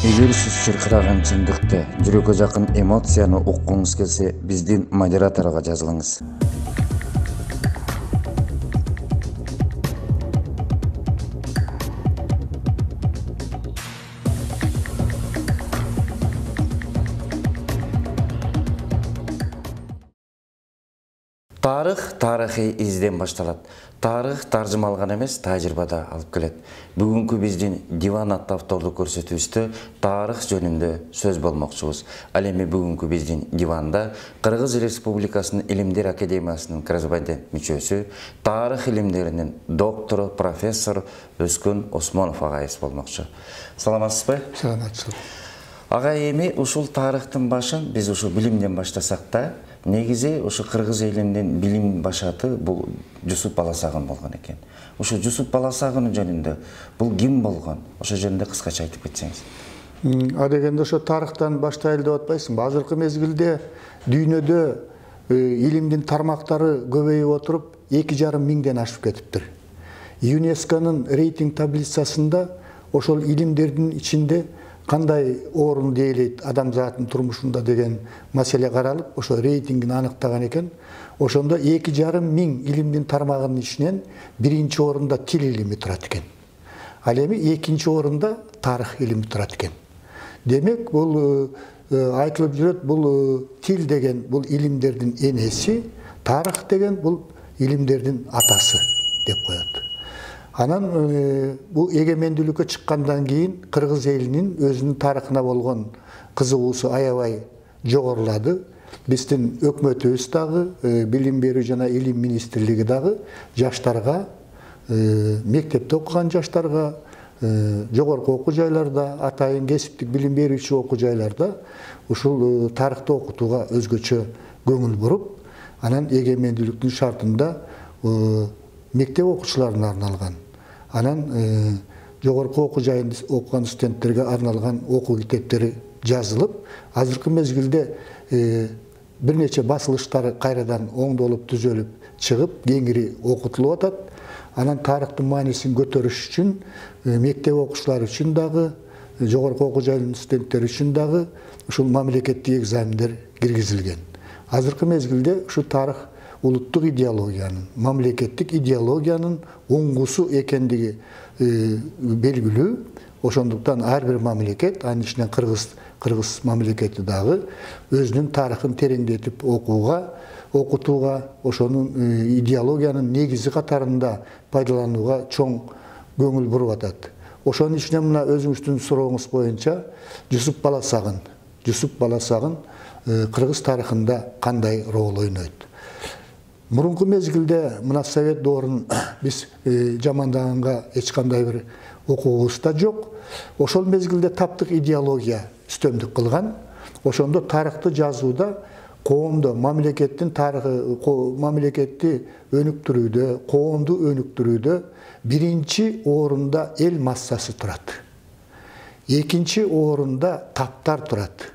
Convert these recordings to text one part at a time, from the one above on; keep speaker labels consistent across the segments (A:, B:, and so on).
A: Эгер сиз чыркыраган чындыкты, жүрөккө жакын эмоцияны уккуңуз келсе, биздин модераторго жазылыңыз. Тарыхый изден башталат. Тарых таржымалган эмес, тажрыйбада алып келет. Бүгүнкү биздин диван аттуу автордук көрсөтүүбүздө тарых жөнүндө сөз болмокчубуз. Ал эми бүгүнкү биздин диванда Кыргыз Республикасынын Илимдер Академиясынын корреспондент мүчөсү, тарых илимдеринин доктору, профессор Өскөн Осмонов агайыбыз болмокчу. Саламатсызбы?
B: Саламатсыз.
A: Агай, эми ушул тарыхтын башын биз ушу билимден баштасак да, негизи ушу кыргыз элинин билим башаты бул Жусуп Баласагын болгон экен. Ушу Жусуп Баласагын жөнүндө бул ким болгон? Ошо жөнүндө кыскача айтып кетсеңиз.
B: А дегенде ошо тарыхтан баштайлы деп атпайсыңбы? Азыркы мезгилде дүйнөдө илимдин тармактары көбөйүп отуруп 2,5 миңден ашып кетиптир. ЮНЕСКОнун рейтинг таблицасында ошол илимдердин ичинде кандай орун дээлейт адамзаттын турмушунда деген маселе каралып, ошо рейтингин аныктаган экен. Ошондо 2,5 миң илимдин тармагынын ичинен биринчи орунда тил илими турат экен. Ал эми экинчи орунда тарых илими турат экен. Демек, бул айтылып жүрөт, бул тил деген бул илимдердин энеси, тарых деген бул илимдердин атасы деп коет. Анан бул эгемендүүлүккө чыккандан кийин кыргыз элинин өзүнүн тарыхына болгон кызыгуусу аябай жогорулады. Биздин өкмөтүбүз дагы, билим берүү жана илим министрлиги дагы жаштарга, мектепте окуган жаштарга, жогорку окуу жайларда, атайын кесиптик билим берүүчү окуу жайларда ушул тарыхты окутууга өзгөчө көңүл буруп, анан эгемендүүлүктүн шартында мектеп окуучуларына арналган, анан жогорку окуу жайында окуган студенттерге арналган окуу китептери жазылып, азыркы мезгилде бир нече басылыштары кайрадан оңдолуп, түзөлүп чыгып, кеңири окутулуп атат. Анан тарыхтын маанисин көтөрүш үчүн мектеп окуучулары үчүн дагы, жогорку окуу жайынын студенттери үчүн дагы ушул мамлекеттик экзамендер киргизилген. Азыркы мезгилде ушу тарых улуттук идеологиянын, мамлекеттик идеологиянын оңгусу экендиги белгилүү. Ошондуктан ар бир мамлекет, анын ичинен кыргыз мамлекети дагы өзүнүн тарыхын тереңдетип окутууга, ошонун идеологиянын негизи катарында пайдаланууга чоң көңүл буруп атат. Ошонун ичинен мына өзүңүздүн сурооңуз боюнча Жусуп Баласагын кыргыз тарыхында кандай роль ойнойт? Мурунку мезгилде мына Совет доорун биз жамандаганга эч кандай бир окуубуз да жок. Ошол мезгилде таптык идеология үстөмдүк кылган. Ошондо тарыхты жазууда коомдо, мамлекеттин тарыхы, мамлекетти өнүктүрүүдө, коомду өнүктүрүүдө биринчи орунда эл массасы турат. Экинчи орунда таптар турат.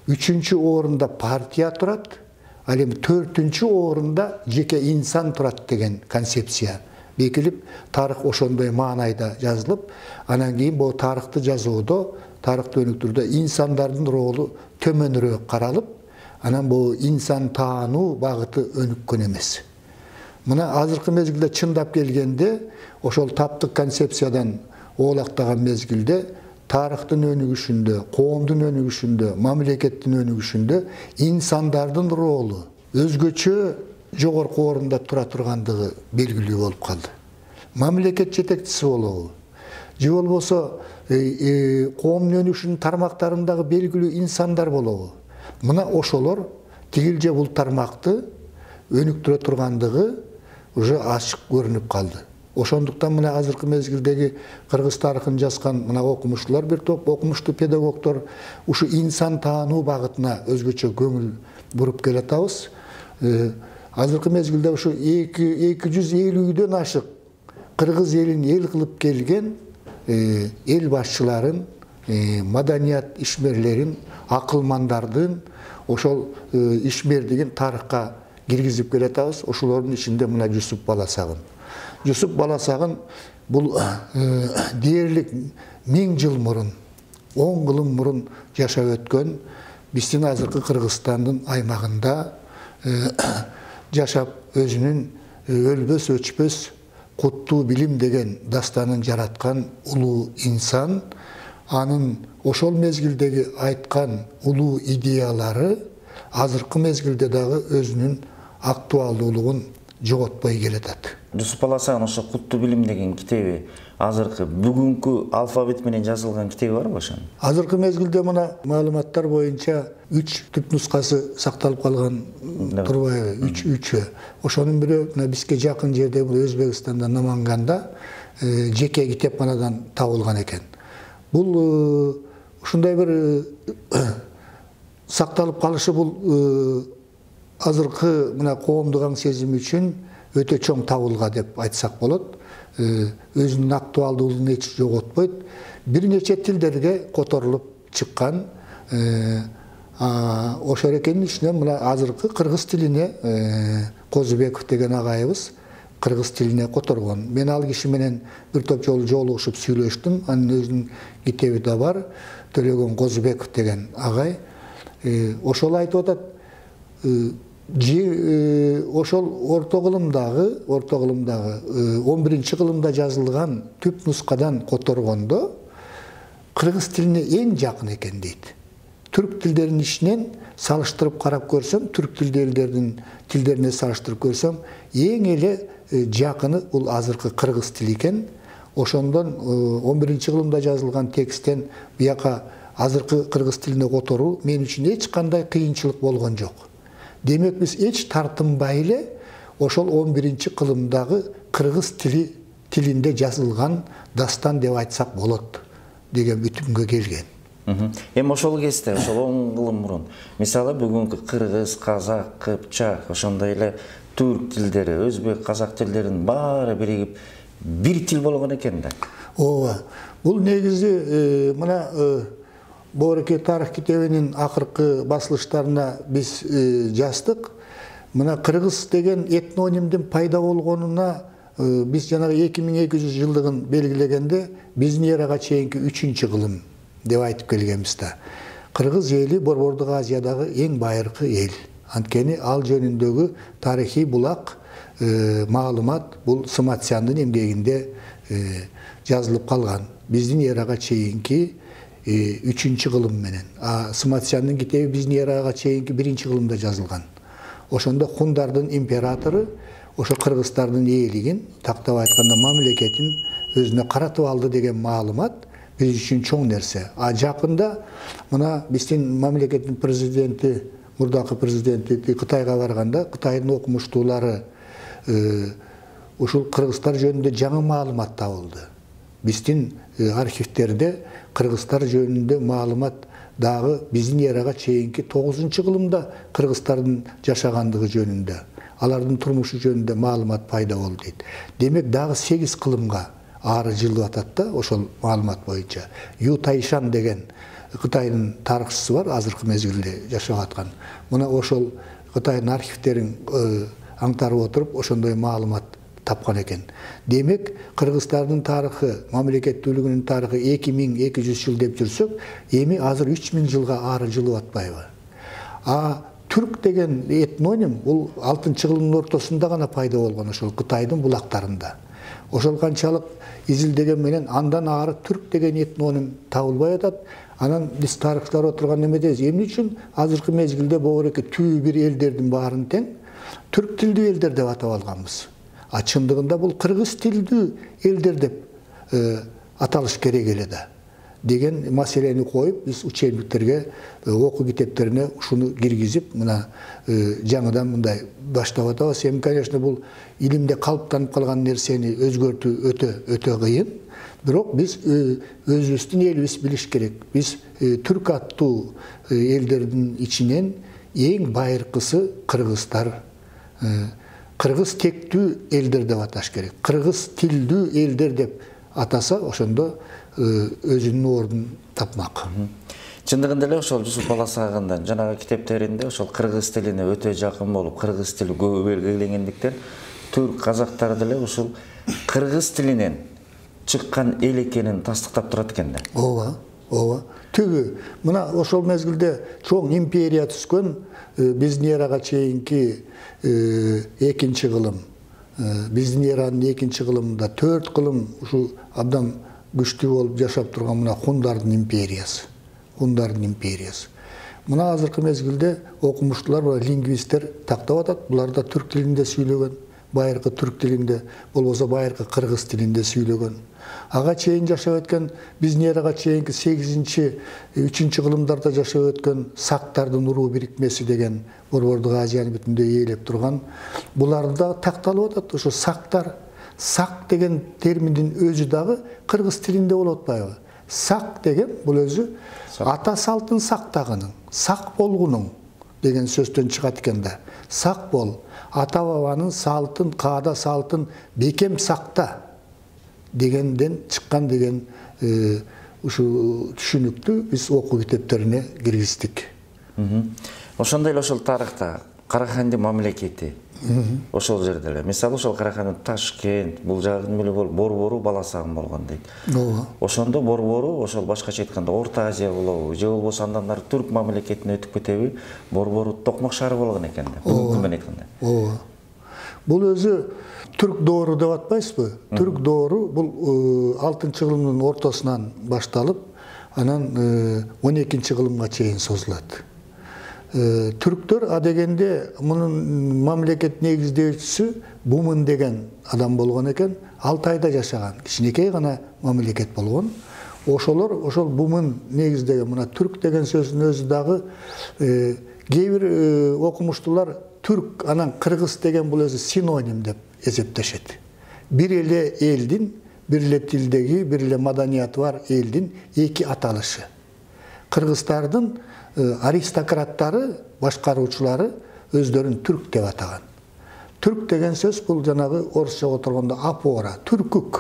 B: Үчүнчү орунда партия турат. Ал эми төртүнчү орунда жеке инсан турат деген концепция бекилип, тарых ошондой маанайда жазылып, анан кийин бул тарыхты жазууда, тарыхты өнүктүрүүдө инсандардын ролу төмөнүрөөк каралып, анан бул инсан таануу багыты өнүккөн эмес. Мына азыркы мезгилде чындап келгенде, ошол таптык концепциядан оолактаган мезгилде тарыхтын өнүгүшүндө, коомдун өнүгүшүндө, мамлекеттин өнүгүшүндө инсандардын ролу өзгөчө жогорку орунда тура тургандыгы белгилүү болуп калды. Мамлекет жетекчиси болобу, же болбосо коомдун өнүгүшүнүн тармактарындагы белгилүү инсандар болобу. Мына ошолор тигил же бул тармакты өнүктүрө тургандыгы уже ачык көрүнүп калды. Ошондуктан мына азыркы мезгилдеги кыргыз тарыхын жазган мына окумуштуулар, бир топ окумуштуу педагогдор ушу инсан таануу багытына өзгөчө көңүл буруп келатабыз. Азыркы мезгилде ушу 250дөн ашык кыргыз элин эл кылып келген эл башчыларын, маданият ишмерлерин, акылмандардын ошол ишмердигин тарыхка киргизип келатабыз. Ошолордун ичинде мына Жусуп Баласагын. Жусуп Баласагын бул дээрлик 1000 жыл мурун 10 кылым мурун жашап өткөн биздин азыркы Кыргызстандын аймагында жашап өзүнүн өлбөс өчпөс куттуу билим деген дастанын жараткан улуу инсан, анын ошол мезгилдеги айткан улуу идеялары азыркы мезгилде дагы өзүнүн актуалдуулугун жоготпой келатат.
A: Жусуп Баласагын ошо куттуу билим деген китеби азыркы бүгүнкү алфавит менен жазылган китеби барбы ошонун?
B: Азыркы мезгилде мына маалыматтар боюнча 3 түп нускасы сакталып калган турбайбы? 3. Ошонун бири мына бизге жакын жерде Өзбекстанда Наманганда жеке китепканадан табылган экен. Бул ушундай бир сакталып калышы бул азыркы мына коомдук аң сезим үчүн өтө чоң табылга деп айтсак болот. Өзүнүн актуалдуулугун эч жоготпойт. Бир нече тилдерге которулуп чыккан. Ошол экенин ичинен мына азыркы кыргыз тилине Козубеков деген агайыбыз кыргыз тилине которгон. Мен ал киши менен бир топ жолу жолугушуп сүйлөштүм. Анын өзүнүн китеби да бар. Төлөгөн Козубеков деген агай. Ошол айтып атат, ошол орто кылымдагы 11-кылымда жазылган түп нускадан которгондо кыргыз тилине эң жакын экен дейт. Түрк тилдеринин ичинен салыштырып карап көрсөм, түрк тилдүү элдердин тилдерине салыштырып көрсөм, эң эле жакыны бул азыркы кыргыз тили экен. Ошондон 11-кылымда жазылган тексттен бияка азыркы кыргыз тилине которуу мен үчүн эч кандай кыйынчылык болгон жок. Демек биз эч тартынбай эле ошол 11-кылымдагы кыргыз тилинде жазылган дастан деп айтсак болот деген бүтүмгө келген.
A: Эми ошол кезде, ошол 10 кылым мурун, мисалы бүгүнкү кыргыз, казак, кыпчак, ошондой эле түрк тилдери, өзбек, казак тилдеринин баары биригип бир тил болгон экен да.
B: Ооба. Бул негизи мына Боореке тарых китебинин акыркы басылыштарына биз жаздык. Мына кыргыз деген этнонимдин пайда болгонуна биз жанагы 2200 жылдыгын белгилегенде биздин эрага чейинки 3-кылым деп айтып келгенбиз да. Кыргыз эли Борбордук Азиядагы эң байыркы эл. Анткени ал жөнүндөгү тарыхый булак маалымат бул Сыматянын эмгегинде жазылып калган. Биздин эрага чейинки 3-кылым менен. Сыматянын китеби биздин эрага чейинки 1-кылымда жазылган. Ошондо хундардын императору ошо кыргыздардын ээлигин, тактап айтканда мамлекетин өзүнө каратып алды деген маалымат биз үчүн чоң нерсе. Жакында мына биздин мамлекеттин президенти, мурдакы президенти Кытайга барганда, Кытайдын окумуштуулары ушул кыргыздар жөнүндө жаңы маалымат табылды. Биздин архивтерде кыргыздар жөнүндө маалымат дагы биздин эрага чейинки 9-кылымда кыргыздардын жашагандыгы жөнүндө, алардын турмушу жөнүндө маалымат пайда болду дейт. Демек дагы 8 кылымга ары жылып атат да ошол маалымат боюнча. Ю Тайшан деген Кытайдын тарыхчысы бар, азыркы мезгилде жашап аткан. Мына ошол Кытайдын архивтерин аңтарып отуруп ошондой маалымат тапкан экен. Демек, кыргыздардын тарыхы, мамлекеттүүлүгүнүн тарыхы 2200 жыл деп жүрсөк, эми азыр 3000 жылга ары жылып атпайбы? Түрк деген этноним бул 6-кылымдын ортосунда гана пайда болгон, ошол Кытайдын булактарында. Ошол канчалык изилдеген менен андан ары түрк деген этноним табылбай атат. Анан биз тарыхчылар отурган эмедебиз. Эмне үчүн азыркы мезгилде боореке түбү бир элдердин баарын тең түрк тилдүү элдер деп атап алганбыз. Чындыгында бул кыргыз тилдүү элдер деп аталыш керек эле да деген маселени коюп, биз учебниктерге, окуу китептерине ушуну киргизип, мына жаңыдан мындай баштап атабыз. Эми, конечно, бул илимде калыптанып калган нерсени өзгөртүү өтө кыйын. Бирок биз өзүбүздүн элибиз билиш керек. Биз түрк аттуу элдердин ичинен эң байыркысы кыргыздар. Кыргыз тектүү элдер деп аташ керек. Кыргыз тилдүү элдер деп атаса, ошондо өзүнүн ордун тапмак.
A: Чындыгында эле ошол Жусуп Баласагындын жанагы китептеринде ошол кыргыз тилине өтө жакын болуп, кыргыз тили көп белгилегендиктен түрк казактар деле ушул кыргыз тилинен чыккан эл экенин тастыктап турат экен да.
B: Ооба. ооба түгү мына ошол мезгилде чоң империя түскөн биздин эрага чейинки экинчи кылым биздин эранын экинчи кылымында 4 кылым ушу абдан күчтүү болуп жашап турган мына хундардын империясы мына азыркы мезгилде окумуштуулар лингвисттер тактап атат булар да түрк тилинде сүйлөгөн байыркы түрк тилинде болбосо байыркы кыргыз тилинде сүйлөгөн ага чейин жашап өткөн биздин эрага чейинки 8-3 кылымдарда жашап өткөн сактардын уруу бирикмеси деген Борбордук Азияны бүтүндөй ээлеп турган буларда такталып атат. Ошо сактар сак деген терминдин өзү дагы кыргыз тилинде болуп атпайбы? Сак деген бул өзү ата салтын сактагының, сак болгунуң деген сөздөн чыгат экен да. Сак бол, ата бабанын салтын, каада салтын бекем сакта дегенден чыккан деген ушу түшүнүктү биз окуу китептерине киргиздик.
A: Ошондой эле ошол тарыхта Караханды мамлекети ошол жерде эле. Мисалы ошол Караханды Ташкент, бул жагын эле Борбору баласагын болгон дейт. Ошондо Борбору ошол башкача айтканда Орто Азия болобу, же болбосо андан нары түрк мамлекетине өтүп кетеби? Борбору Токмок шаары болгон экен да. Бүгүнкү менен айтканда.
B: Ооба. Бул өзү түрк доору деп атпайсызбы? Түрк доору бул 6-кылымдын ортосунан башталып, анан 12-кылымга чейин созулат. Түрктөр адегенде мунун мамлекет негиздөөчүсү Бумын деген адам болгон экен. Алтайда жашаган, кичинекей гана мамлекет болгон. Ошол Бумын негиздеген мына түрк деген сөздүн өзү дагы кээ бир окумуштуулар түрк анан кыргыз деген бул өзү синоним деп эсептешет. Бир эле элдин, бир эле тилдеги, бир эле маданияты бар элдин эки аталышы. Кыргыздардын аристократтары, башкаруучулары өздөрүн түрк деп атаган. Түрк деген сөз бул жанагы орусча турганда апора, түркүк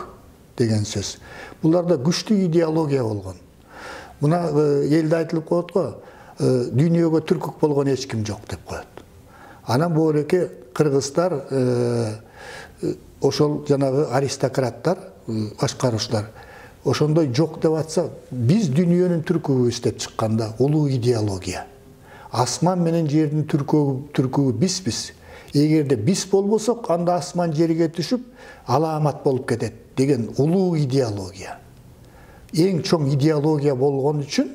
B: деген сөз. Буларда күчтүү идеология болгон. Мына элде айтылып коет го, дүйнөгө түркүк болгон эч ким жок деп коет. Анан боолеке кыргыздар ошол жанагы аристократтар, башкаруучулар ошондой жок деп атса, биз дүйнөнүн түркүбүз деп чыкканда улуу идеология. Асман менен жердин түркүбү бизбиз. Эгерде биз болбосок, анда асман жерге түшүп, алаамат болуп кетет деген улуу идеология. Эң чоң идеология болгон үчүн,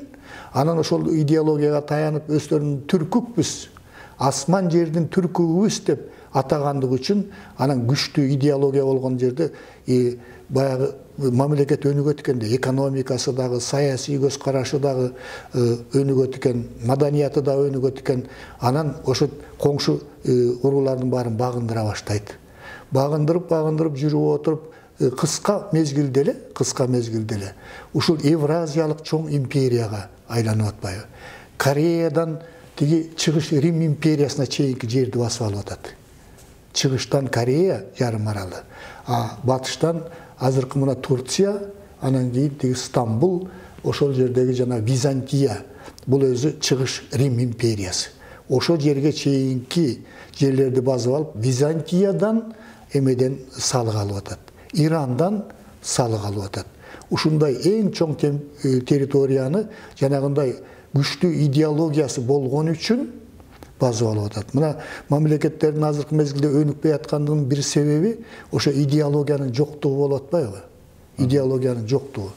B: анан ошол идеологияга таянып өздөрүн түркүкбүз, асман жердин түркүбүз деп атагандыгы үчүн, анан күчтүү идеология болгон жерде баягы мамлекет өнүгөт экенде, экономикасы дагы, саясий көз карашы дагы өнүгөт экен, маданияты да өнүгөт экен. Анан ошо коңшу уруулардын баарын багындыра баштайт. Багындырып жүрүп отуруп, кыска мезгилде эле ушул Евразиялык чоң империяга айланып атпайбы? Кореядан тиги чыгыш Рим империясына чейинки жерди басып алып атат. Чыгыштан Корея жарым аралы, а батыштан азыркы мына Турция, анан кийин тиги Стамбул, ошол жердеги жана Византия, бул өзү чыгыш Рим империясы. Ошол жерге чейинки жерлерди басып алып, Византиядан эмеден салык алып атат. Ирандан салык алып атат. Ушундай эң чоң территорияны жанагындай күчтүү идеологиясы болгон үчүн басып алып атат. Мына мамлекеттердин азыркы мезгилде өнүкпөй аткандыгынын бир себеби ошо идеологиянын жоктугу болуп атпайбы? Идеологиянын жоктугу.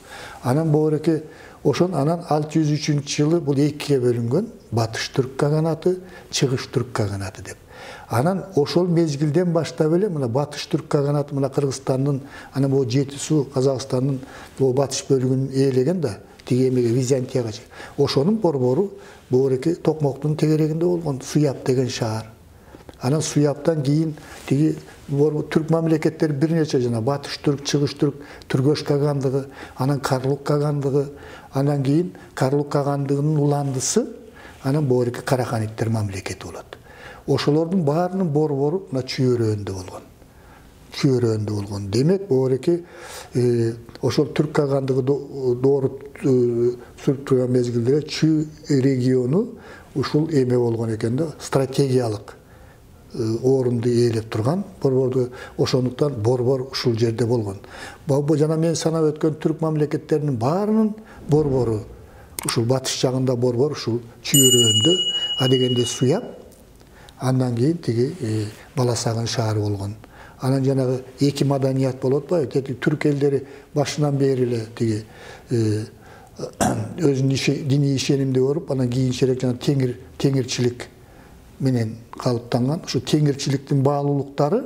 B: Анан боореке ошон анан 603-жылы бул экиге бөлүнгөн, батыш түрк каганаты, чыгыш түрк каганаты деп. Анан ошол мезгилден баштап эле мына батыш түрк каганаты мына Кыргызстандын, анан бул Жети суу Казакстандын бул батыш бөлүгүн ээлеген да, тиги эмеге Византияга. Ошонун борбору боореке Токмоктун тегерегинде болгон Суяб деген шаар. Анан Суябтан кийин тиги түрк мамлекеттери бир нече жана батыш түрк, чыгыш түрк, Түргөш кагандыгы, анан Карлук кагандыгы, анан кийин Карлук кагандыгынын уландысы, анан боореке Караханиттер мамлекети болот. Ошолордун баарынын борбору мына чүйөрөндө болгон. Демек боореке ошол түрк кагандыгы доору сүрүп турган мезгилде Чүй региону ушул эме болгон экен да, стратегиялык орунду ээлеп турган борборду. Ошондуктан борбор ушул жерде болгон. Жана мен санап өткөн түрк мамлекеттеринин баарынын борбору ушул батыш жагында борбор ушул чүйөрөндө адегенде суяп, андан кийин тиги Баласагын шаары болгон. Анан жанагы эки маданият болуп атпайбы? Түрк элдери башынан бери эле тиги өзүнүн диний ишенимди коруп, анан кийинчерээк жана теңирчилик менен калыптанган. Ушу теңирчиликтин баалуулуктары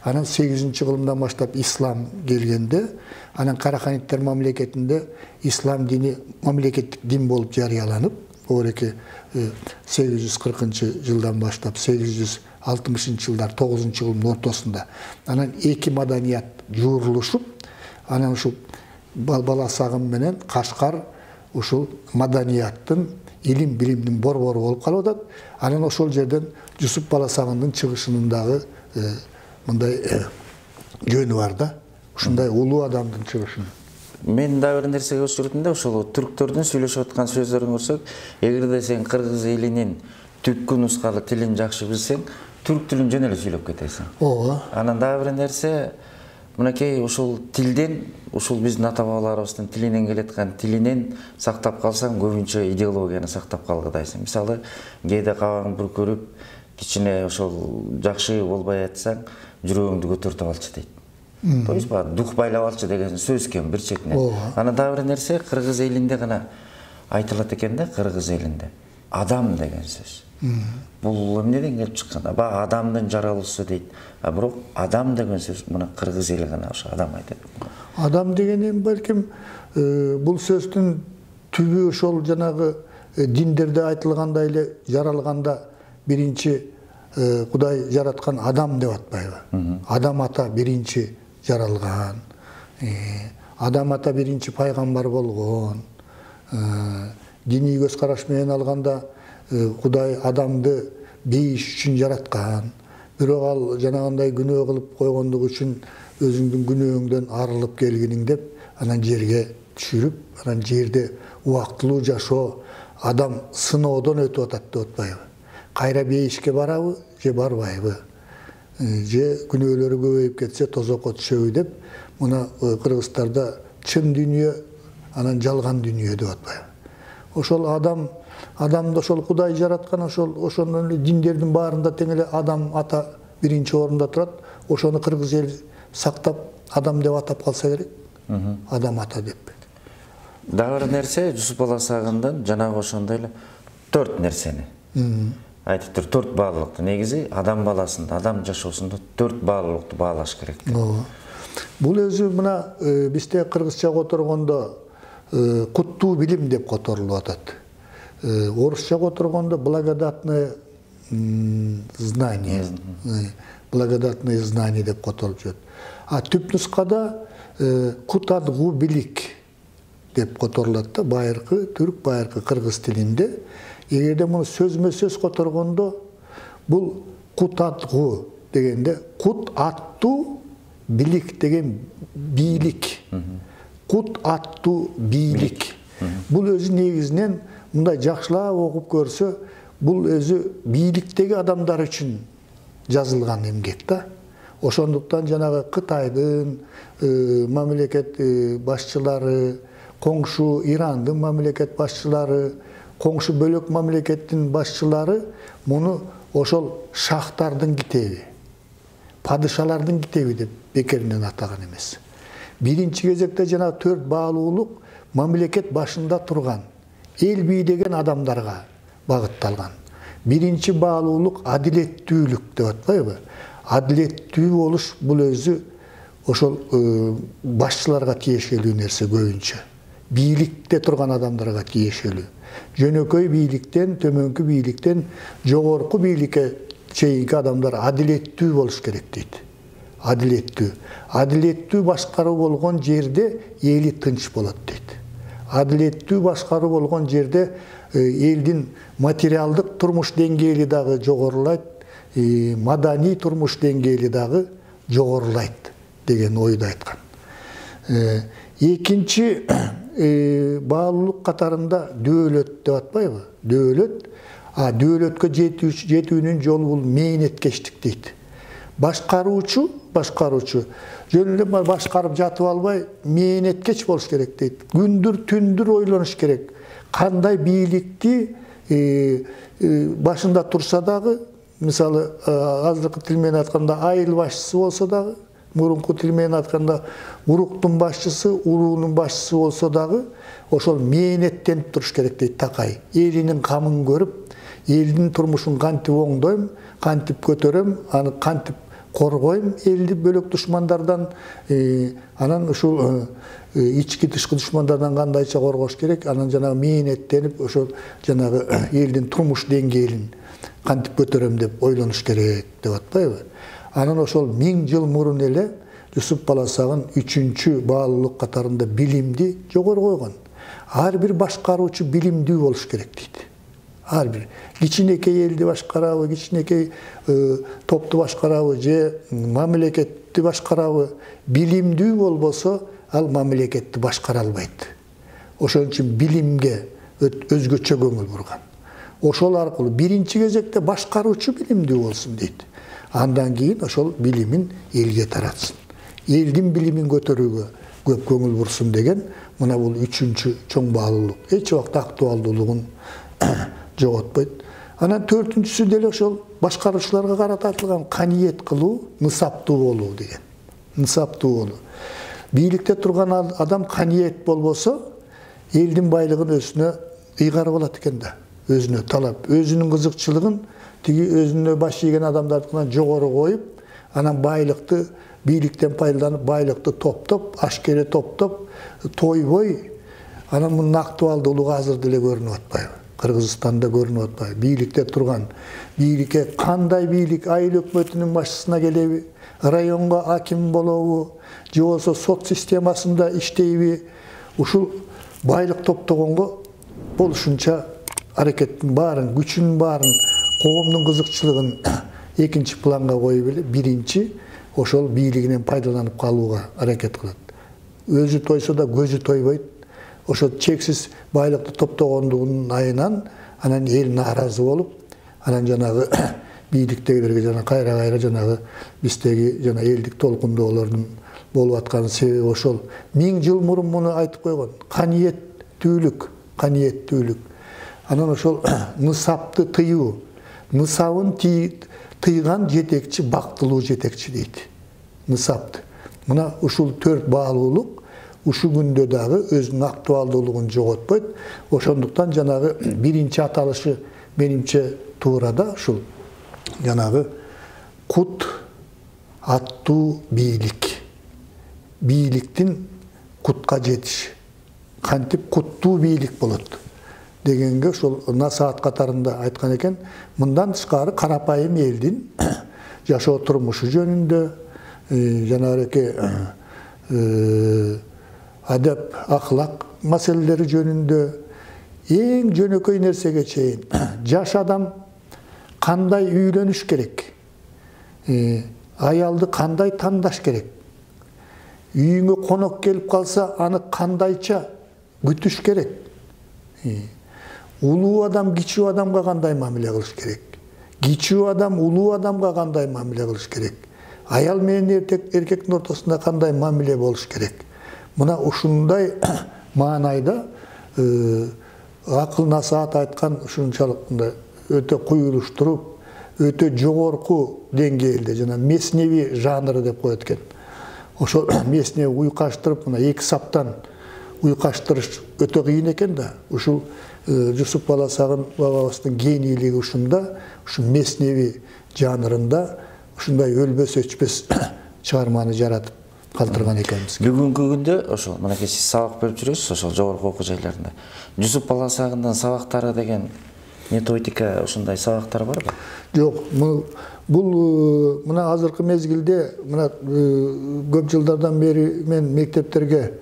B: анан 8-кылымдан баштап ислам келгенде, анан Караханиттер мамлекетинде ислам дини мамлекеттик дин болуп жарыяланып, ореке 840-жылдан баштап 860-жылдар 9-кылымдын ортосунда анан эки маданият жуурулушуп, анан ушу Баласагын менен Кашкар ушул маданияттын, илим билимдин борбору болуп калып атат. Анан ошол жерден Жусуп Баласагындын чыгышынындагы мындай жөнү бар да. Ушундай улуу адамдын чыгышын.
A: Мен да бир нерсеге өчүрдүм да, ошол түрктөрдүн сүйлөшүп аткан сөздөрүн көрсөк, эгерде сен кыргыз элинин түпкү нускалы тилин жакшы билсең, түрк тилин жөн эле сүйлөп кетесиң.
B: Ооба.
A: Анан да бир нерсе, мынакей ушул тилден, ушул биздин ата-бабаларыбыздын тилинен келаткан тилинен сактап калсаң, көбүнчө идеологияны сактап калгыдайсың. Мисалы, кээде кабагың бүркүрүп, кичине ошол жакшы болбой атсаң, жүрөгүңдү көтөртүп алчу дейт. То есть дух байлап алчу деген сөз экен бир четинен. Анан да бир нерсе кыргыз элинде гана айтылат экен да, кыргыз элинде. Адам деген сөз. Бул эмнеден келип чыккан? Баягы адамдын жаралуусу дейт. Бирок адам деген сөз мына кыргыз эли гана ошо адам айтат.
B: Адам дегенен балким бул сөздүн түбү ошол жанагы диндерде айтылгандай эле жаралганда биринчи Кудай жараткан адам деп атпайбы? Адам ата биринчи жаралган. Адам ата биринчи пайгамбар болгон. Диний көз караш менен алганда Кудай адамды бейиш үчүн жараткан. Бирок ал жанагындай күнөө кылып койгондугу үчүн өзүңдүн күнөөңдөн арылып келгиниң деп, анан жерге түшүрүп, анан жерде убактылуу жашоо, адам сыноодон өтүп атат деп атпайбы? Кайра бейишке барабы, же барбайбы? Же күнөөлөрү көбөйүп кетсе тозокко түшөбү деп, мына кыргыздарда чын дүнүйө, анан жалган дүнүйө деп атпайбы? Ошол адамды ошол Кудай жараткан, ошондон эле диндердин баарында тең эле адам ата биринчи орунда турат. Ошону кыргыз эл сактап адам деп атап калса керек. Адам ата деп.
A: Дагы бир нерсе, Жусуп Баласагындын жанагы ошондой эле 4 нерсени айтып тур, 4 баалуулукту. Негизи адам баласында, адам жашоосунда 4 баалуулукту баалаш керек.
B: Бул өзү мына бизде кыргызча которгондо куттуу билим деп которулуп атат. Орусча которгондо благодатное знание. Благодатное знание деп которулуп жүрөт. А түп нускада кутадгуу билик деп которулат да, байыркы түрк, байыркы кыргыз тилинде. Эгерде муну сөзмө сөз которгондо бул кутадгуу дегенде кут аттуу билик деген бийлик. Кут аттуу бийлик. Бул өзү негизинен мындай жакшылап окуп көрсө, бул өзү бийликтеги адамдар үчүн жазылган эмгек да. Ошондуктан жанагы Кытайдын мамлекет башчылары, коңшу Ирандын мамлекет башчылары, коңшу бөлөк мамлекеттин башчылары муну ошол шахтардын китеби, падышалардын китеби деп бекеринен атаган эмес. Биринчи кезекте жана 4 баалуулук мамлекет башында турган, эл бийлеген адамдарга багытталган. Биринчи баалуулук адилеттүүлүк деп атпайбы? Адилеттүү болуш бул өзү ошол башчыларга тиешелүү нерсе көбүнчө. Бийликте турган адамдарга тиешелүү. Жөнөкөй бийликтен, төмөнкү бийликтен, жогорку бийликке чейинки адамдар адилеттүү болуш керек дейт. Адилеттүү. Адилеттүү башкаруу болгон жерде эли тынч болот дейт. Адилеттүү башкаруу болгон жерде элдин материалдык турмуш деңгээли дагы жогорулайт, маданий турмуш деңгээли дагы жогорулайт деген ойду айткан. Экинчи баалуулук катарында дөөлөт деп атпайбы? Дөөлөт. Дөөлөткө жетүүнүн жолу бул мээнеткечтик дейт. Башкаруучу жөн эле башкарып жатып албай мээнеткеч болуш керек дейт. Күндүр түндүр ойлонуш керек. кандай бийликти башында турса дагы, мисалы азыркы тил менен айтканда айыл башчысы болсо дагы, мурунку тил менен айтканда уруктун башчысы, уруунун башчысы болсо дагы ошол мээнеттенип туруш керек дейт Такай. Элинин камын көрүп, элдин турмушун кантип оңдойм, кантип көтөрөм, аны кантип коргойм, элди бөлөк душмандардан, анан ушул ички тышкы душмандардан кандайча коргош керек, анан жанагы мээнеттенип ошол жанагы элдин турмуш деңгээлин кантип көтөрөм деп ойлонуш керек деп атпайбы. Анан ошол 1000 жыл мурун эле Жусуп Баласагын 3-чү баалуулук катарында билимди жогору койгон. Ар бир башкаруучу билимдүү болуш керек дейт. Ар бир кичинекей элди башкарабы, кичинекей топту башкарабы же мамлекетти башкарабы, билимдүү болбосо ал мамлекетти башкара албайт. Ошон үчүн билимге өзгөчө көңүл бурган. Ошол аркылуу биринчи кезекте башкаруучу билимдүү болсун дейт. Андан кийин ошол билимин элге таратсын. Элдин билимин көтөрүүгө көп көңүл бурсун деген мына бул 3-чү чоң баалуулук. Эч убакта актуалдуулугун жоготпойт. Анан 4-чүсү деле ошол башкаруучуларга карата айтылган каниет кылуу, нысаптуу болуу деген. Нысаптуу болуу. Бийликте турган адам каниет болбосо, элдин байлыгын өзүнө ыйгарып алат экен да. Өзүнө талап, өзүнүн кызыкчылыгын тиги өзүнө баш ийген адамдардан жогору коюп, анан байлыкты бийликтен пайдаланып, байлыкты топтоп, ашкере топтоп, тойбой, анан мунун актуалдуулугу азыр деле көрүнүп атпайбы? Кыргызстанда көрүнүп атпайбы? Бийликте турган, бийликке кандай бийлик айыл өкмөтүнүн башчысына келеби, районго аким болобу, же болбосо сот системасында иштейби, ушул байлык топтогонго болушунча аракеттин баарын, күчүнүн баарын, коомдун кызыкчылыгын экинчи планга коюп эле, биринчи ошол бийлигинен пайдаланып калууга аракет кылат. Өзү тойсо да көзү тойбойт. Ошол чексиз байлыкты топтогондугунун айынан анан эл нааразы болуп, анан жанагы бийликтегилерге жана кайра жанагы биздеги жана элдик толкундоолордун болуп аткан себеби ошол. 1000 жыл мурун муну айтып койгон. Каниеттүүлүк. Анан ошол нысапты тыюу, нысабын тыйган жетекчи бактылуу жетекчи дейт. Нысапты. Мына ушул 4 баалуулук ушул күндө дагы өзүнүн актуалдуулугун жоготпойт. Ошондуктан жанагы биринчи аталышы менимче туурада ушул жанагы кут аттуу бийлик. Бийликтин кутка жетиши. Кантип куттуу бийлик болот дегенге ошол насаат катарында айткан экен. Мындан тышкары карапайым элдин жашоо турмушу жөнүндө, жанагы адап, ахлак маселелери жөнүндө эң жөнөкөй нерсеге чейин жаш адам кандай үйлөнүш керек, аялды кандай тандаш керек, үйүңө конок келип калса аны кандайча күтүш керек, улуу адам кичүү адамга кандай мамиле кылыш керек, кичүү адам улуу адамга кандай мамиле кылыш керек, аял менен эркектин ортосунда кандай мамиле болуш керек. Мына ушундай маанайда акыл насаат айткан ушунчалык өтө куюлуштуруп, өтө жогорку деңгээлде жана месневи жанры деп коет экен. Ошол месне уйкаштырып, мына 2 саптан уйкаштырыш өтө кыйын экен да. Ушул Жусуп Баласагын бабабыздын генийлиги ушунда, ушу месневи жанрында ушундай өлбөс өчпөс чыгарманы жаратып калтырган экенбиз.
A: Бүгүнкү күндө ошол мынакей сиз сабак берип жүрөсүз ошол жогорку окуу жайларында. Жусуп Баласагындын сабактары деген методика ушундай сабактар барбы?
B: Жок, бул мына азыркы мезгилде мына көп жылдардан бери мен мектептерге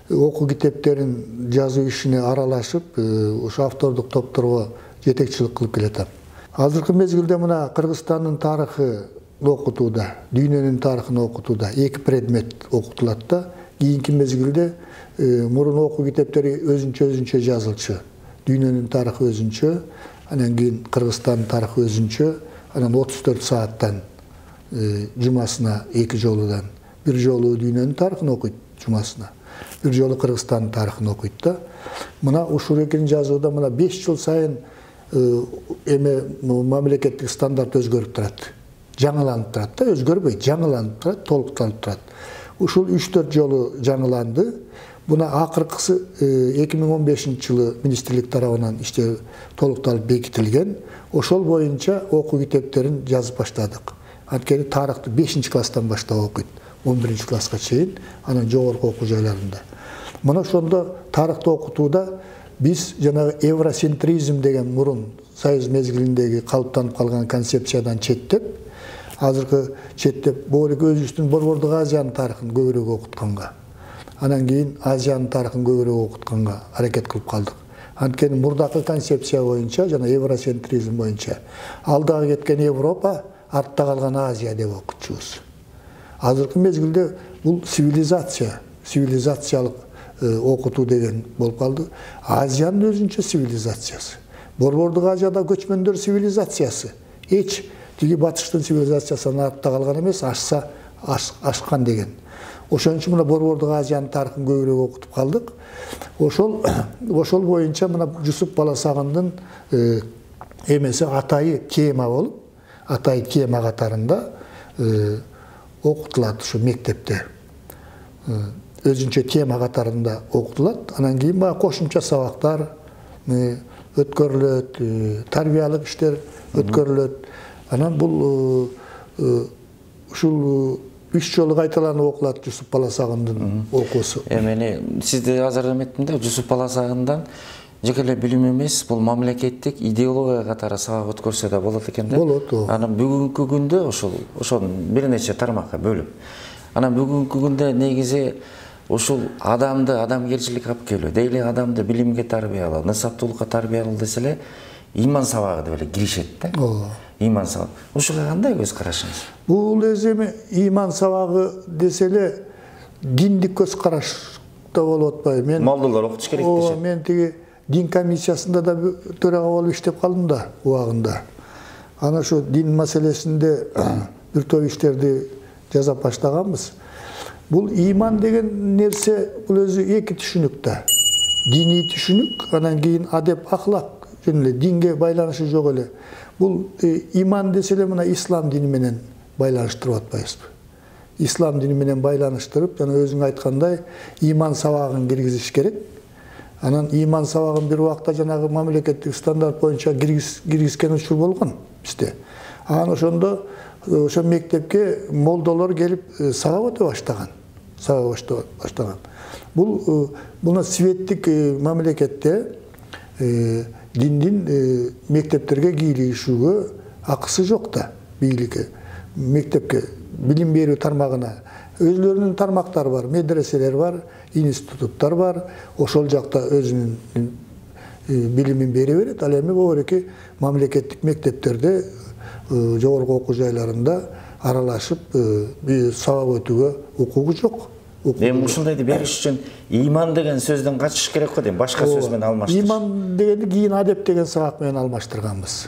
B: окуу китептерин жазуу ишине аралашып, ошо автордук топторго жетекчилик кылып келатам. Азыркы мезгилде мына Кыргызстандын тарыхы окутууда, дүйнөнүн тарыхын окутууда 2 предмет окутулат да. Кийинки мезгилде мурун окуу китептери өзүнчө жазылчу. Дүйнөнүн тарыхы өзүнчө, анан кийин Кыргызстандын тарыхы өзүнчө, анан 34 сааттан жумасына 2 жолудан. Бир жолу дүйнөнүн тарыхын окуйт жумасына. бир жолу Кыргызстандын тарыхын окуйт да. Мына Ушурекин жазууда мына 5 жыл сайын мамлекеттик стандарт өзгөрүп турат. Жаңыланып турат да, өзгөрбөйт, жаңыланып турат, толукталып турат. Ушул 3-4 жолу жаңыланды. Буна акыркысы 2015-жылы министрлик тарабынан иште толукталып бекитилген. Ошол боюнча окуу китептерин жазып баштадык. Анткени тарыхты 5-класстан баштап окуйт, 11-класска чейин, анан жогорку окуу жайларында. Мына ошондо тарыхты окутууда биз жанагы евроцентризм деген мурун Союз мезгилиндеги калыптанып калган концепциядан четтеп, азыркы четтеп, өзүбүздүн Борбордук Азиянын тарыхын көбүрөөк окутканга, анан кийин Азиянын тарыхын көбүрөөк окутканга аракет кылып калдык. Анткени мурдакы концепция боюнча, жана евроцентризм боюнча, алдыга кеткен Европа, артта калган Азия деп окутчубуз. Азыркы мезгилде бул цивилизациялык окутуу деген болуп калды. Азиянын өзүнчө цивилизациясы. Борбордук Азияда көчмөндөр цивилизациясы. Эч тиги батыштын цивилизациясынан артта калган эмес, ашкан деген. Ошон үчүн мына Борбордук Азиянын тарыхын көбүрөөк окутуп калдык. Ошол боюнча мына Жусуп Баласагындын эмеси Атайы Кема болуп, Атайы Кема катарында окутулат ушу мектепте. Өзүнчө тема катарында окутулат. Анан кийин баа кошумча сабактар өткөрүлөт, тарбиялык иштер өткөрүлөт. Анан бул ушул 3 жолу кайталанып окулат Жусуп Баласагындын окуусу.
A: Мени сизди азыр эметтим да, Жусуп Баласагындан жеке эле билим эмес, бул мамлекеттик идеология катары сабак өткөрсө да болот экен да.
B: Болот.
A: Анан бүгүнкү күндө ошонун бир нече тармакка бөлүп. Анан бүгүнкү күндө негизи ушул адамды адамгерчилик алып келүү, дейли адамды билимге тарбиялоо, нысаптуулукка тарбиялоо десе эле иман сабагы деп эле киришет да. Иман сабагы. Ушуга кандай көз карашыңыз?
B: Бул өзү иман сабагы десе эле диндик көз караш да болуп атпайбы? Мен
A: молдолор окутуш керек дешет.
B: Мен тиги дин комиссиясында да төрага болуп иштеп калдым да убагында. Ана ошо дин маселесинде бир топ иштерди жасап баштаганбыз. Бул иман деген нерсе бул өзү эки түшүнүк да. Диний түшүнүк, анан кийин адеп, ахлак жөн эле динге байланышы жок эле. Бул иман десе эле мына ислам дини менен байланыштырып атпайбызбы? Ислам дини менен байланыштырып, жана өзүң айткандай, иман сабагын киргизиш керек. Анан иман сабагын бир убакта жанагы мамлекеттик стандарт боюнча киргизген учур болгон бизде. Анан ошондо ошо мектепке молдолор келип сабак өтө баштаган. Бул светтик мамлекетте диндин мектептерге кийлигишүүгө акысы жок да, бийликке. Мектепке билим берүү тармагына өзлөрүнүн тармактары бар, медреселер бар, институттар бар. Ошол жакта өзүнүн билимин бере берет. Ал эми бобуреки мамлекеттик мектептерде жогорку окуу жайларында аралашып сабак өтүүгө укугу жок.
A: Эми ушундайды бериш үчүн иман деген сөздөн качыш керек го дейм, башка сөз менен алмаштырыш.
B: Иман дегенди кийин адеп деген сабак менен алмаштырганбыз.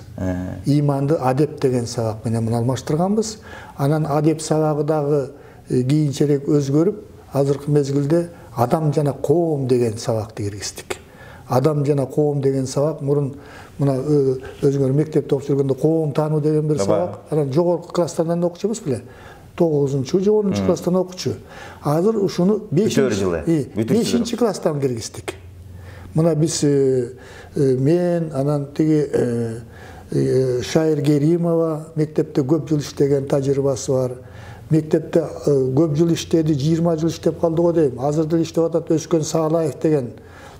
B: Иманды адеп деген сабак менен алмаштырганбыз. Анан адеп сабагы дагы кийинчерээк өзгөрүп, азыркы мезгилде адам жана коом деген сабакты киргиздик. Адам жана коом деген сабак мурун мына өзүңөр мектепте окуп жүргөндө коом таануу деген бир сабак, анан жогорку класстардан окучу эмес беле? 9-чу, 10-чу класстан окучу. Азыр ушуну 5-чи класстан киргиздик. Мына биз мен, анан тиги Шайыр Керимова мектепте көп жыл иштеген тажрыйбасы бар. Мектепте көп жыл иштеди, 20 жыл иштеп калды го дейм. Азыр деле иштеп атат Өскөн Саалаев деген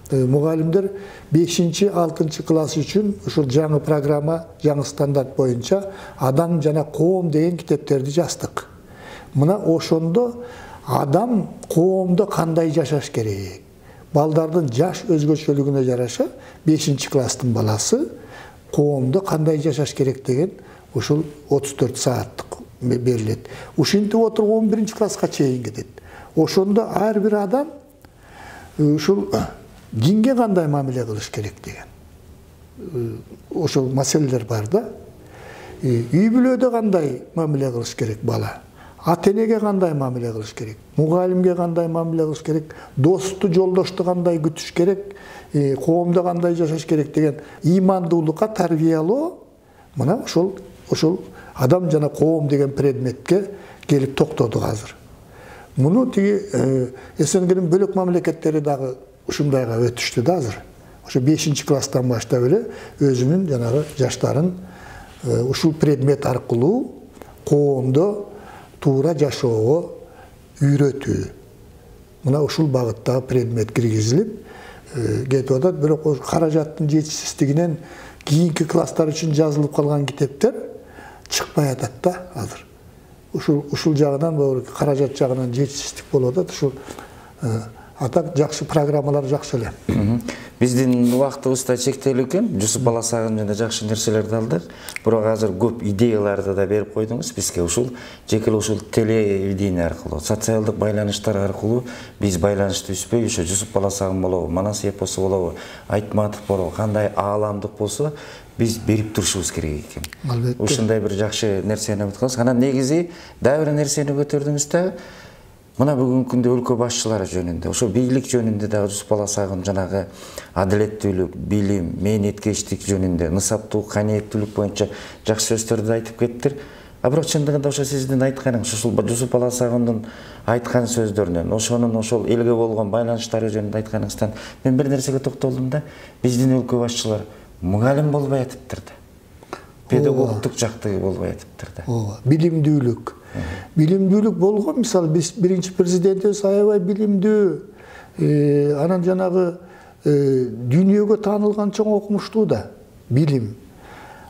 B: мугалимдер 5-6 класс үчүн ушул жаңы программа, жаңы стандарт боюнча адам жана коом деген китептерди жаздык. Мына ошондо адам коомдо кандай жашаш керек? Балдардын жаш өзгөчөлүгүнө жараша 5-класстын баласы коомдо кандай жашаш керек деген ушул 34 сааттык берилет. Ушинтип отуруп 11-класска чейин кетет. Ошондо ар бир адам ушул динге кандай мамиле кылыш керек деген ошол маселелер бар да. Үй бүлөдө кандай мамиле кылыш керек бала? ата-энеге кандай мамиле кылыш керек, мугалимге кандай мамиле кылыш керек, досту, жолдошту кандай күтүш керек, коомдо кандай жашаш керек деген ыймандуулукка тарбиялоо мына ошол адам жана коом деген предметке келип токтоду азыр. Муну тиги СНГнин бөлөк мамлекеттери дагы ушундайга өтүштү да азыр. Ошо 5-класстан баштап эле өзүнүн жанагы жаштарын ушул предмет аркылуу коомдо туура жашоого үйрөтүү. Мына ушул багыттагы предмет киргизилип кетип атат, бирок каражаттын жетишсиздигинен кийинки класстар үчүн жазылып калган китептер чыкпай атат да азыр. Ушул жагынан, каражат жагынан жетишсиздик болуп атат. Ушул атак жакшы программалар жакшы эле.
A: Биздин убактыбыз да чектелүү экен. Жусуп Баласагын жана жакшы нерселерди алдык. Бирок азыр көп идеяларды да берип койдуңуз бизге. Ушул жекеле ушул телевидение аркылуу, социалдык байланыштар аркылуу биз байланышты үзбөй, ошо Жусуп Баласагын болобу, Манас эпосу болобу, Айтматов болобу, кандай ааламдык болсо биз берип турушубуз керек экен.
B: Албетте.
A: Ушундай бир жакшы нерсени айткансыз. Анан негизи дагы бир нерсени көтөрдүңүз да, мына бүгүнкү күндө өлкө башчылары жөнүндө, ошо бийлик жөнүндө дагы Жусуп Баласагын жанагы адилеттүүлүк, билим, мээнеткечтик жөнүндө, нысаптуулук, каниеттүүлүк боюнча жакшы сөздөрдү айтып кеттир. А бирок чындыгында ошо сиздин айтканыңыз, ушул Жусуп Баласагындын айткан сөздөрүнөн, ошонун ошол элге болгон байланыштары жөнүндө айтканыңыздан мен бир нерсеге токтолдум да, биздин өлкө башчылары мугалим болбой атыптыр да. Педагогтук жактыгы болбой атыптыр да.
B: Ооба, билимдүүлүк. Билимдүүлүк болгон, мисалы биз биринчи президентибиз аябай билимдүү, анан жанагы дүйнөгө таанылган чоң окумуштуу да, билим.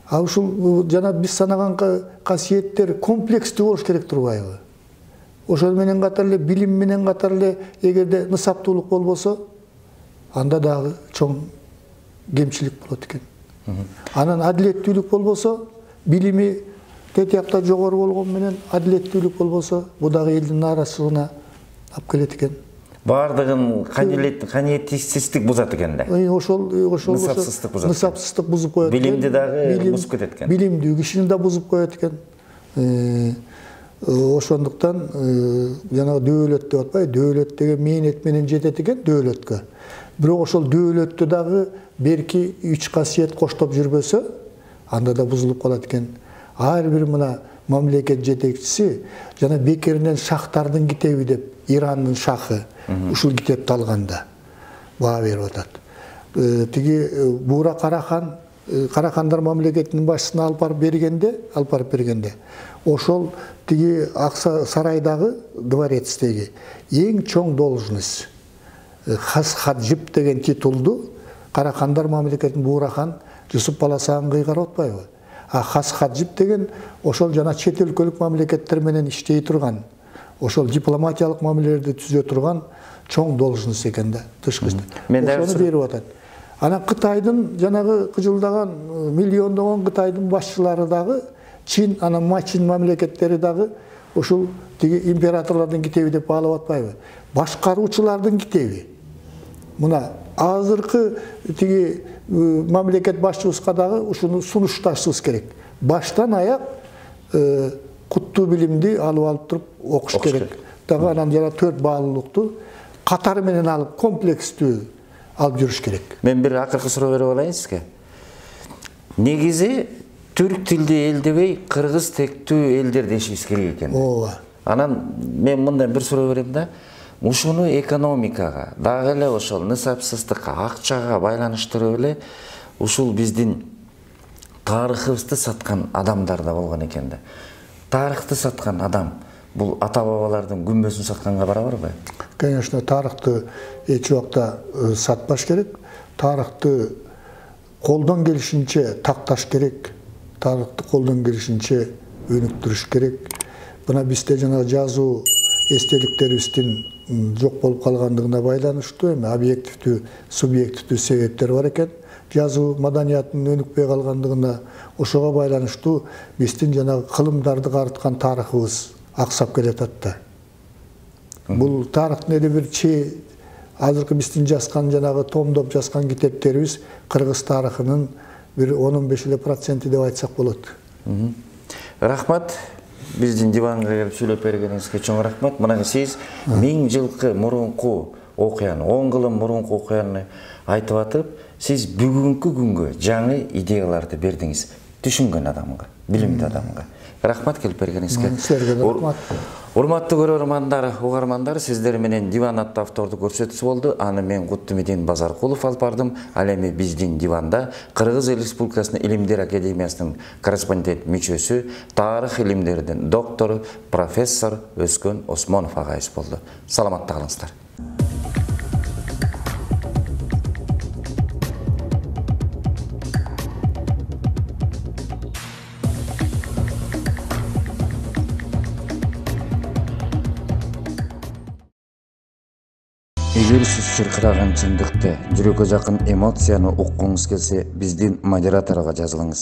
B: А ушул жана биз санаган касиеттер комплекстүү болуш керек турбайбы? Ошол менен катар эле билим менен катар эле эгерде нысаптуулук болбосо, анда дагы чоң кемчилик болот экен. Анан адилеттүүлүк болбосо, билими тетиякта жогору болгон менен адилеттүүлүк болбосо, бу дагы элдин нааразычылыгына алып келет экен.
A: Бардыгын каниеттиксиздик бузат экен да.
B: Ошол
A: нысапсыздык бузат.
B: Нысапсыздык бузуп коет.
A: Билимди дагы бузуп кетет экен.
B: Билимдүү кишини да бузуп коет экен. Ошондуктан жана дөөлөт деп атпайбы, дөөлөт деген мээнет менен жетет экен дөөлөткө. Бирок ошол дөөлөттү дагы берки 3 касиет коштоп жүрбөсө, анда да бузулуп калат экен. Ар бир мына мамлекет жетекчиси жана бекеринен шахтардын китеби деп Ирандын шахы ушул китепти алганда баа берип атат. Тиги Буура Карахан, Карахандар мамлекетинин башчысына алып барып бергенде, ошол тиги Ак сарайдагы дворецтеги эң чоң должность хас-хаджип деген титулду Карахандар мамлекетинин Буурахан Жусуп Баласагын кыйгарып атпайбы? А хас-хаджип деген ошол жана чет өлкөлүк мамлекеттер менен иштей турган, ошол дипломатиялык мамилелерди түзө турган чоң должность экен да, тышкы иштер. Ошону берип атат. Анан Кытайдын жанагы кыжылдаган миллиондогон Кытайдын башчылары дагы Чин, анан Мачин мамлекеттери дагы ушул тиги императорлордун китеби деп баалап атпайбы? Башкаруучулардын китеби. Мына азыркы тиги мамлекет башчыбызга дагы ушуну сунушташыбыз керек. Баштан аяк куттуу билимди алып туруп окуш керек. Дагы анан жана 4 баалуулукту катары менен алып комплекстүү алып жүрүш керек.
A: Мен бир акыркы суроо берип алайын сизге. Негизи түрк тилди эл дебей, кыргыз тектүү элдер дешибиз керек экен.
B: Ооба.
A: Анан мен мындай бир суроо берем да. Ушуну экономикага, дагы эле ошол нысапсыздыкка, акчага байланыштырып эле ушул биздин тарыхыбызды саткан адамдар да болгон экен да. Тарыхты саткан адам бул ата-бабалардын күмбөзүн сатканга барабарбы?
B: Конечно, тарыхты эч убакта сатпаш керек. Тарыхты колдон келишинче такташ керек. Тарыхты колдон келишинче өнүктүрүш керек. Мына бизде жана жазуу эстеликтерибиздин жок болуп калгандыгына байланыштуу эми объективдүү, субъективдүү себептер бар экен. Жазуу маданиятынын өнүкпөй калгандыгына ошого байланыштуу биздин жанагы кылымдарды карыткан тарыхыбыз аксап келатат да. Бул тарыхтын эле бир азыркы биздин жазган жанагы томдоп жазган китептерибиз кыргыз тарыхынын бир 10-15% деп айтсак болот.
A: Рахмат. биздин диванга келип сүйлөп бергениңизге чоң рахмат. Мына сиз 1000 жылкы мурунку окуяны, 10 кылым мурунку окуяны айтып атып, сиз бүгүнкү күнгө жаңы идеяларды бердиңиз, түшүнгөн адамга, билимдүү адамга. Рахмат келип бергениңизге.
B: Силерге рахмат.
A: Урматтуу көрөрмандар, угармандар, сиздер менен Диван аттуу авторду көрсөтүүсү болду. Аны мен Куттумидин Базаркулов алып бардым. Ал эми биздин диванда Кыргыз Республикасынын Илимдер Академиясынын корреспондент мүчөсү, тарых илимдеринин доктору, профессор Өскөн Осмонов агайыбыз болду. Саламатта калыңыздар. Эгер сиз чыркыраган чындыкты, жүрөккө жакын эмоцияны уккуңуз келсе, биздин модераторго жазылыңыз.